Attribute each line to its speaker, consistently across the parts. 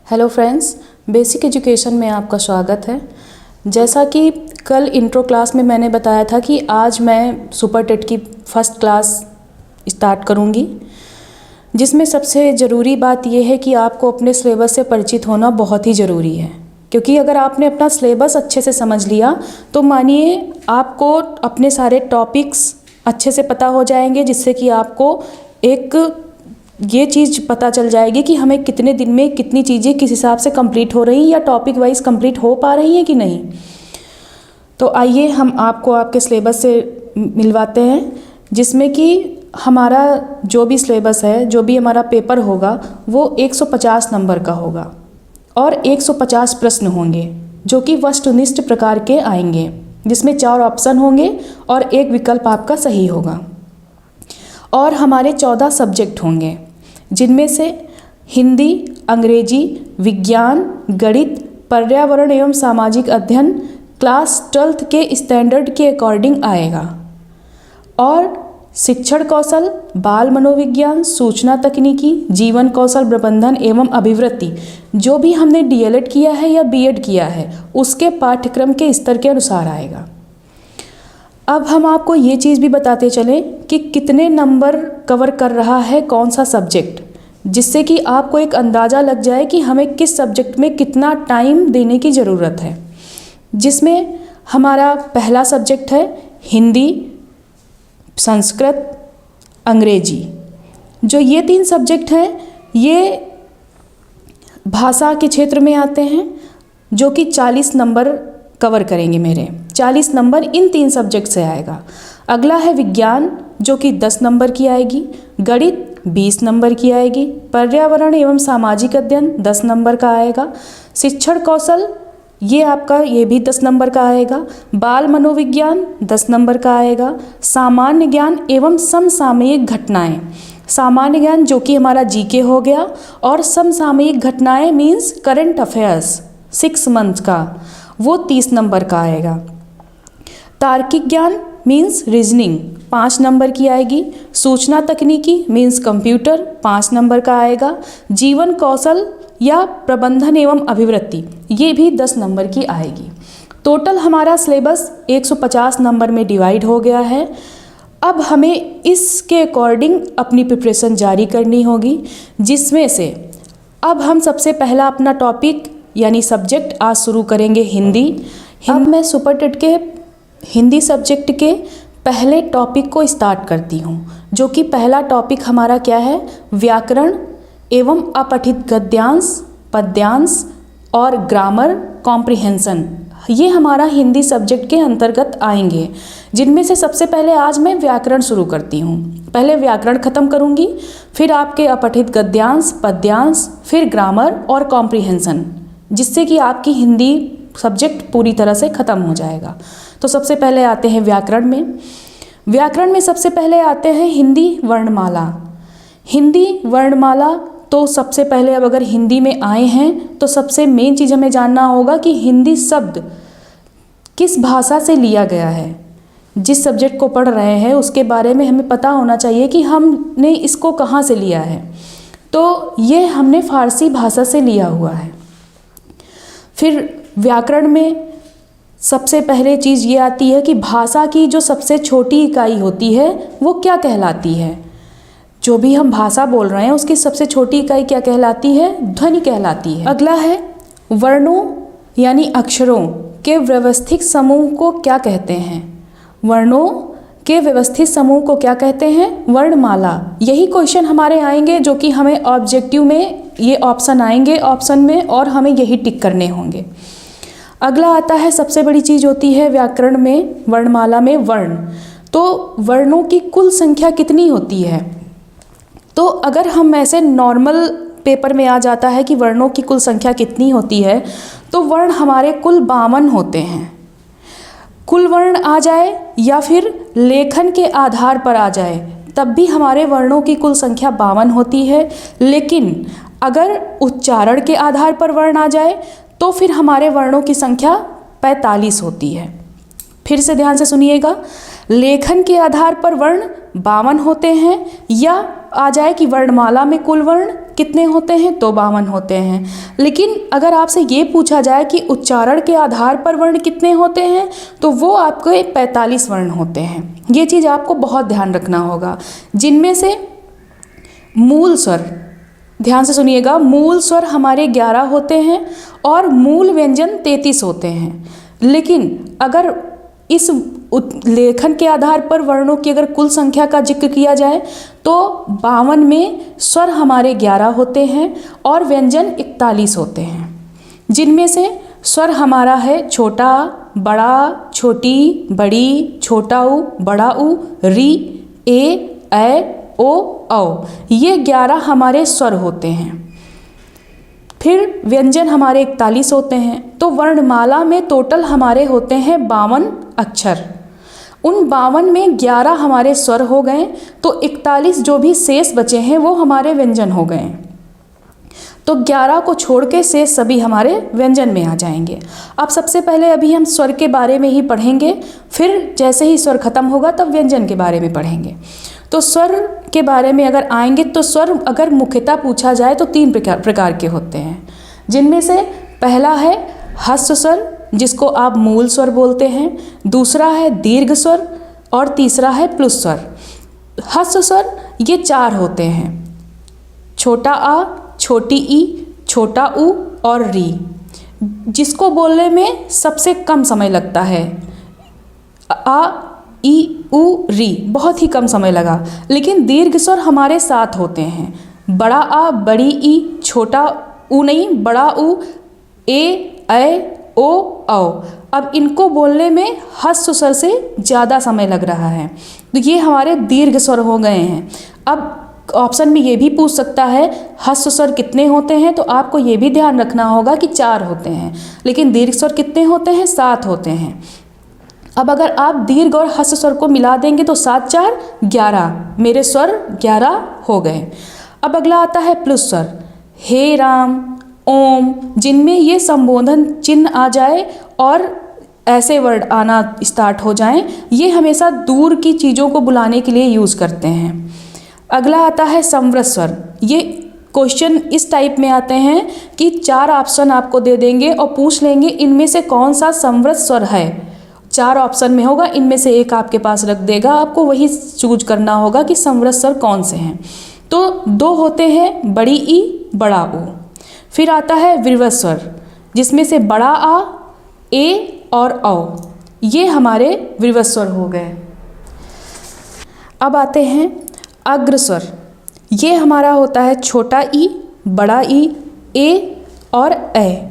Speaker 1: Hello friends, basic education में आपका स्वागत है। जैसा कि कल इंट्रो क्लास में मैंने बताया था कि आज मैं सुपर टेट की फर्स्ट क्लास स्टार्ट करूंगी, जिसमें सबसे ज़रूरी बात यह है कि आपको अपने सिलेबस से परिचित होना बहुत ही ज़रूरी है। क्योंकि अगर आपने अपना सिलेबस अच्छे से समझ लिया तो मानिए आपको अपने सारे टॉपिक्स अच्छे से पता हो जाएंगे, जिससे कि आपको एक ये चीज़ पता चल जाएगी कि हमें कितने दिन में कितनी चीज़ें किस हिसाब से कंप्लीट हो रही हैं या टॉपिक वाइज कंप्लीट हो पा रही हैं कि नहीं। तो आइए हम आपको आपके सिलेबस से मिलवाते हैं, जिसमें कि हमारा जो भी सिलेबस है, जो भी हमारा पेपर होगा वो 150 नंबर का होगा और 150 प्रश्न होंगे जो कि वस्तुनिष्ठ प्रकार के आएंगे, जिसमें 4 ऑप्शन होंगे और एक विकल्प आपका सही होगा। और हमारे 14 सब्जेक्ट होंगे, जिनमें से हिंदी, अंग्रेजी, विज्ञान, गणित, पर्यावरण एवं सामाजिक अध्ययन क्लास 12th के स्टैंडर्ड के अकॉर्डिंग आएगा। और शिक्षण कौशल, बाल मनोविज्ञान, सूचना तकनीकी, जीवन कौशल प्रबंधन एवं अभिवृत्ति, जो भी हमने डीएलएड किया है या बीएड किया है उसके पाठ्यक्रम के स्तर के अनुसार आएगा। अब हम आपको ये चीज़ भी बताते चलें कि कितने नंबर कवर कर रहा है कौन सा सब्जेक्ट, जिससे कि आपको एक अंदाज़ा लग जाए कि हमें किस सब्जेक्ट में कितना टाइम देने की ज़रूरत है। जिसमें हमारा पहला सब्जेक्ट है हिंदी, संस्कृत, अंग्रेजी। जो ये 3 सब्जेक्ट हैं ये भाषा के क्षेत्र में आते हैं, जो कि 40 नंबर कवर करेंगे। मेरे 40 नंबर इन 3 सब्जेक्ट से आएगा। अगला है विज्ञान, जो कि 10 नंबर की आएगी। गणित 20 नंबर की आएगी। पर्यावरण एवं सामाजिक अध्ययन 10 नंबर का आएगा। शिक्षण कौशल ये भी 10 नंबर का आएगा। बाल मनोविज्ञान 10 नंबर का आएगा। सामान्य ज्ञान एवं समसामयिक घटनाएं, सामान्य ज्ञान जो कि हमारा जीके हो गया, और समसामयिक घटनाएं मीन्स करंट अफेयर्स 6 मंथ का, वो 30 नंबर का आएगा। तार्किक ज्ञान मीन्स रीजनिंग 5 नंबर की आएगी। सूचना तकनीकी मीन्स कंप्यूटर 5 नंबर का आएगा। जीवन कौशल या प्रबंधन एवं अभिवृत्ति ये भी 10 नंबर की आएगी। टोटल हमारा सिलेबस 150 नंबर में डिवाइड हो गया है। अब हमें इसके अकॉर्डिंग अपनी प्रिपरेशन जारी करनी होगी, जिसमें से अब हम सबसे पहला अपना टॉपिक यानी सब्जेक्ट आज शुरू करेंगे हिंदी। अब मैं सुपर टेट के हिंदी सब्जेक्ट के पहले टॉपिक को स्टार्ट करती हूँ, जो कि पहला टॉपिक हमारा क्या है, व्याकरण एवं अपठित गद्यांश, पद्यांश और ग्रामर कॉम्प्रिहेंशन। ये हमारा हिंदी सब्जेक्ट के अंतर्गत आएंगे, जिनमें से सबसे पहले आज मैं व्याकरण शुरू करती हूँ। पहले व्याकरण ख़त्म करूँगी, फिर आपके अपठित गद्यांश, पद्यांश, फिर ग्रामर और कॉम्प्रिहेंशन, जिससे कि आपकी हिंदी सब्जेक्ट पूरी तरह से ख़त्म हो जाएगा। तो सबसे पहले आते हैं व्याकरण में। व्याकरण में सबसे पहले आते हैं हिंदी वर्णमाला। हिंदी वर्णमाला तो सबसे पहले अब अगर हिंदी में आए हैं तो सबसे मेन चीज़ हमें जानना होगा कि हिंदी शब्द किस भाषा से लिया गया है। जिस सब्जेक्ट को पढ़ रहे हैं उसके बारे में हमें पता होना चाहिए कि हमने इसको कहाँ से लिया है। तो ये हमने फारसी भाषा से लिया हुआ है। फिर व्याकरण में सबसे पहले चीज़ ये आती है कि भाषा की जो सबसे छोटी इकाई होती है वो क्या कहलाती है। जो भी हम भाषा बोल रहे हैं उसकी सबसे छोटी इकाई क्या कहलाती है, ध्वनि कहलाती है। अगला है वर्णों यानी अक्षरों के व्यवस्थित समूह को क्या कहते हैं। वर्णों के व्यवस्थित समूह को क्या कहते हैं, वर्णमाला। यही क्वेश्चन हमारे आएंगे, जो कि हमें ऑब्जेक्टिव में ये ऑप्शन आएंगे ऑप्शन में, और हमें यही टिक करने होंगे। अगला आता है सबसे बड़ी चीज़ होती है व्याकरण में, वर्णमाला में वर्ण। तो वर्णों की कुल संख्या कितनी होती है। तो अगर हम ऐसे नॉर्मल पेपर में आ जाता है कि वर्णों की कुल संख्या कितनी होती है, तो वर्ण हमारे कुल 52 होते हैं। कुल वर्ण आ जाए या फिर लेखन के आधार पर आ जाए तब भी हमारे वर्णों की कुल संख्या 52 होती है। लेकिन अगर उच्चारण के आधार पर वर्ण आ जाए तो फिर हमारे वर्णों की संख्या 45 होती है। फिर से ध्यान से सुनिएगा, लेखन के आधार पर वर्ण 52 होते हैं, या आ जाए कि वर्णमाला में कुल वर्ण कितने होते हैं? तो 52 होते हैं। लेकिन अगर आपसे ये पूछा जाए कि उच्चारण के आधार पर वर्ण कितने होते हैं, तो वो आपके 45 वर्ण होते हैं। ये चीज़ आपको बहुत ध्यान रखना होगा। जिनमें से मूल स्वर, ध्यान से सुनिएगा, मूल स्वर हमारे 11 होते हैं और मूल व्यंजन 33 होते हैं। लेकिन अगर इस लेखन के आधार पर वर्णों की अगर कुल संख्या का जिक्र किया जाए तो 52 में स्वर हमारे 11 होते हैं और व्यंजन 41 होते हैं। जिनमें से स्वर हमारा है छोटा आ, बड़ा, छोटी, बड़ी, छोटा ऊ, बड़ा ऊ, री, ए ओ औ। ये 11 हमारे स्वर होते हैं। फिर व्यंजन हमारे 41 होते हैं। तो वर्णमाला में टोटल हमारे होते हैं 52 अक्षर। उन 52 में 11 हमारे स्वर हो गए, तो 41 जो भी शेष बचे हैं वो हमारे व्यंजन हो गए। तो 11 को छोड़ के शेष सभी हमारे व्यंजन में आ जाएंगे। अब सबसे पहले अभी हम स्वर के बारे में ही पढ़ेंगे, फिर जैसे ही स्वर खत्म होगा तब व्यंजन के बारे में पढ़ेंगे। तो स्वर के बारे में अगर आएंगे तो स्वर अगर मुख्यतः पूछा जाए तो 3 प्रकार के होते हैं। जिनमें से पहला है ह्रस्व स्वर, जिसको आप मूल स्वर बोलते हैं। दूसरा है दीर्घ स्वर और तीसरा है प्लुस स्वर। ह्रस्व स्वर ये 4 होते हैं, छोटा आ, छोटी ई, छोटा ऊ और री, जिसको बोलने में सबसे कम समय लगता है। आ, ई, उ, री बहुत ही कम समय लगा। लेकिन दीर्घ स्वर हमारे 7 होते हैं, बड़ा आ, बड़ी ई, छोटा ऊ नहीं, बड़ा ऊ, ए ओ औ। अब इनको बोलने में ह्रस्व स्वर से ज़्यादा समय लग रहा है, तो ये हमारे दीर्घ स्वर हो गए हैं। अब ऑप्शन में ये भी पूछ सकता है ह्रस्व स्वर कितने होते हैं, तो आपको ये भी ध्यान रखना होगा कि 4 होते हैं। लेकिन दीर्घ स्वर कितने होते हैं? 7 होते हैं। अब अगर आप दीर्घ और ह्रस्व स्वर को मिला देंगे तो 7 4 11, मेरे स्वर 11 हो गए। अब अगला आता है प्लुस स्वर, हे राम, ओम, जिनमें ये संबोधन चिन्ह आ जाए और ऐसे वर्ड आना स्टार्ट हो जाएं, ये हमेशा दूर की चीज़ों को बुलाने के लिए यूज़ करते हैं। अगला आता है संवृत स्वर। ये क्वेश्चन इस टाइप में आते हैं कि 4 ऑप्शन आपको दे देंगे और पूछ लेंगे इनमें से कौन सा संवृत स्वर है। 4 ऑप्शन में होगा, इनमें से एक आपके पास रख देगा, आपको वही चूज करना होगा कि संवृत स्वर कौन से हैं। तो 2 होते हैं, बड़ी ई, बड़ा ऊ। फिर आता है विवृत स्वर, जिसमें से बड़ा आ, ए और औ, ये हमारे विवृत स्वर हो गए। अब आते हैं अग्र स्वर। ये हमारा होता है छोटा ई, बड़ा ई, ए और ए।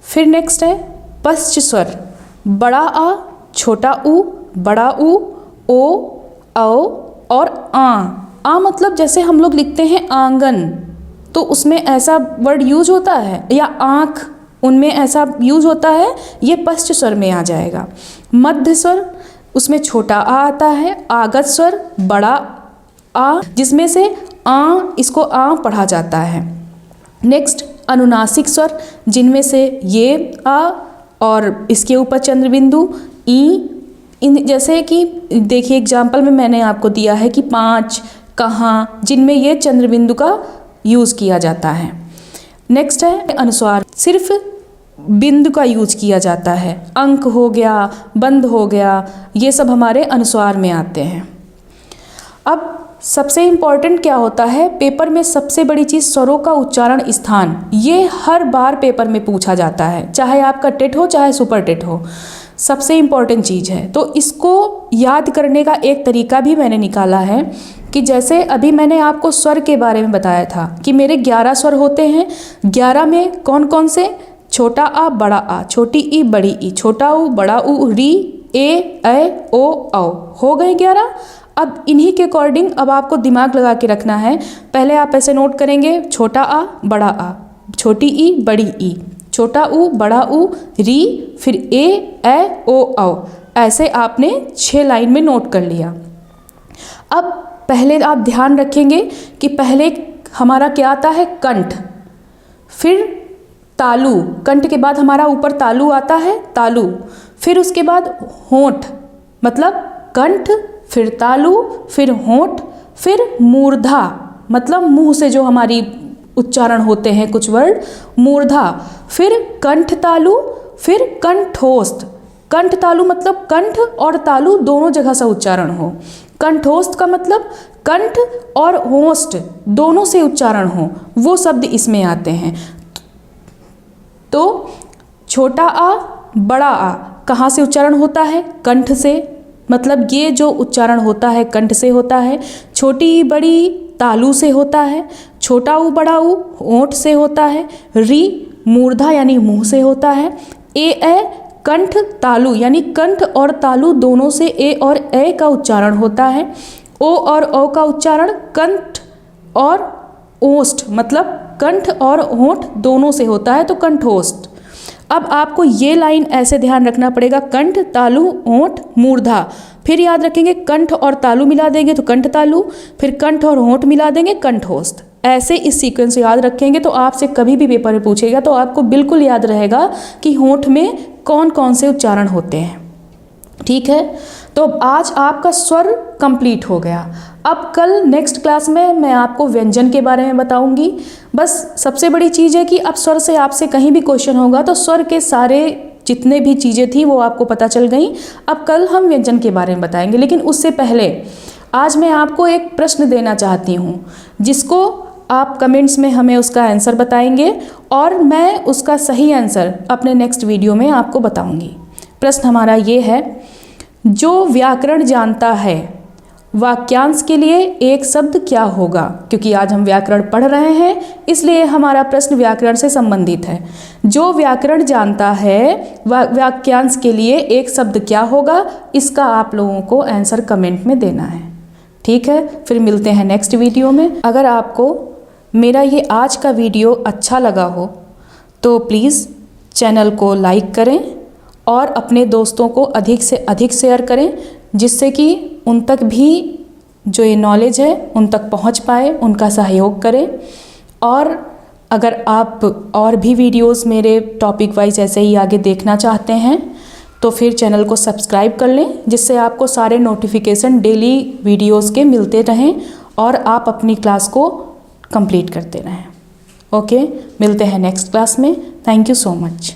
Speaker 1: फिर नेक्स्ट है पश्च स्वर, बड़ा आ, छोटा ऊ, बड़ा ऊ, ओ, औ और आ मतलब जैसे हम लोग लिखते हैं आंगन, तो उसमें ऐसा वर्ड यूज होता है, या आँख, उनमें ऐसा यूज होता है, ये पश्च स्वर में आ जाएगा। मध्य स्वर, उसमें छोटा आ आता है। आगत स्वर, बड़ा आ, जिसमें से आ, इसको आ पढ़ा जाता है। नेक्स्ट अनुनासिक स्वर, जिनमें से ये आ और इसके ऊपर चंद्रबिंदु ई, इन जैसे कि देखिए एग्जाम्पल में मैंने आपको दिया है कि 5, कहाँ, जिनमें ये चंद्रबिंदु का यूज़ किया जाता है। नेक्स्ट है अनुस्वार, सिर्फ बिंदु का यूज किया जाता है। अंक हो गया, बंद हो गया, ये सब हमारे अनुस्वार में आते हैं। अब सबसे इम्पॉर्टेंट क्या होता है, पेपर में सबसे बड़ी चीज़ स्वरों का उच्चारण स्थान। ये हर बार पेपर में पूछा जाता है, चाहे आपका टेट हो चाहे सुपर टेट हो, सबसे इम्पॉर्टेंट चीज़ है। तो इसको याद करने का एक तरीका भी मैंने निकाला है कि जैसे अभी मैंने आपको स्वर के बारे में बताया था कि मेरे 11 स्वर होते हैं। 11 में कौन कौन से? छोटा आ, बड़ा आ, छोटी ई, बड़ी ई, छोटा ऊ, बड़ा ऊ, री, ए ओ औ, हो गए 11। अब इन्हीं के अकॉर्डिंग अब आपको दिमाग लगा के रखना है। पहले आप ऐसे नोट करेंगे, छोटा आ, बड़ा आ, छोटी ई, बड़ी ई, छोटा ऊ, बड़ा ऊ, री, फिर ए ओ औ, ऐसे आपने 6 लाइन में नोट कर लिया। अब पहले आप ध्यान रखेंगे कि पहले हमारा क्या आता है, कंठ, फिर तालु, कंठ के बाद हमारा ऊपर तालु आता है, तालु, फिर उसके बाद होंठ, मतलब कंठ, फिर तालु, फिर होंठ, फिर मूर्धा, मतलब मुंह से जो हमारी उच्चारण होते हैं कुछ वर्ड, मूर्धा, फिर कंठ तालु, फिर कंठोस्त। कंठ तालु मतलब कंठ और तालु दोनों जगह से उच्चारण हो। कंठोस्त का मतलब कंठ और होस्ट दोनों से उच्चारण हो, वो शब्द इसमें आते हैं। तो छोटा आ बड़ा आ कहाँ से उच्चारण होता है? कंठ से, मतलब ये जो उच्चारण होता है कंठ से होता है। छोटी बड़ी तालु से होता है। छोटा ऊ बड़ा ऊ होंठ से होता है। री मूर्धा यानी मुंह से होता है। ए कंठ तालु यानी कंठ और तालु दोनों से ए और ए का उच्चारण होता है। ओ और ओ का उच्चारण कंठ और ओष्ठ मतलब कंठ और होंठ दोनों से होता है, तो कंठोष्ठ। अब आपको ये लाइन ऐसे ध्यान रखना पड़ेगा, कंठ तालु होंठ मूर्धा, फिर याद रखेंगे कंठ और तालु मिला देंगे तो कंठ तालु, फिर कंठ और होंठ मिला देंगे कंठोष्ठ। ऐसे इस सीक्वेंस से याद रखेंगे तो आपसे कभी भी पेपर में पूछेगा तो आपको बिल्कुल याद रहेगा कि होंठ में कौन कौन से उच्चारण होते हैं। ठीक है, तो आज आपका स्वर कंप्लीट हो गया। अब कल नेक्स्ट क्लास में मैं आपको व्यंजन के बारे में बताऊंगी। बस सबसे बड़ी चीज़ है कि अब स्वर से आपसे कहीं भी क्वेश्चन होगा तो स्वर के सारे जितने भी चीज़ें थी वो आपको पता चल गई। अब कल हम व्यंजन के बारे में बताएंगे, लेकिन उससे पहले आज मैं आपको एक प्रश्न देना चाहती हूँ जिसको आप कमेंट्स में हमें उसका आंसर बताएंगे और मैं उसका सही आंसर अपने नेक्स्ट वीडियो में आपको बताऊंगी। प्रश्न हमारा ये है, जो व्याकरण जानता है वाक्यांश के लिए एक शब्द क्या होगा? क्योंकि आज हम व्याकरण पढ़ रहे हैं इसलिए हमारा प्रश्न व्याकरण से संबंधित है। जो व्याकरण जानता है वाक्यांश के लिए एक शब्द क्या होगा, इसका आप लोगों को आंसर कमेंट में देना है। ठीक है, फिर मिलते हैं नेक्स्ट वीडियो में। अगर आपको मेरा ये आज का वीडियो अच्छा लगा हो तो प्लीज़ चैनल को लाइक करें और अपने दोस्तों को अधिक से अधिक शेयर करें, जिससे कि उन तक भी जो ये नॉलेज है उन तक पहुंच पाए, उनका सहयोग करें। और अगर आप और भी वीडियोस मेरे टॉपिक वाइज ऐसे ही आगे देखना चाहते हैं तो फिर चैनल को सब्सक्राइब कर लें, जिससे आपको सारे नोटिफिकेशन डेली वीडियोस के मिलते रहें और आप अपनी क्लास को कंप्लीट करते रहें। ओके, मिलते हैं नेक्स्ट क्लास में। Thank you so much.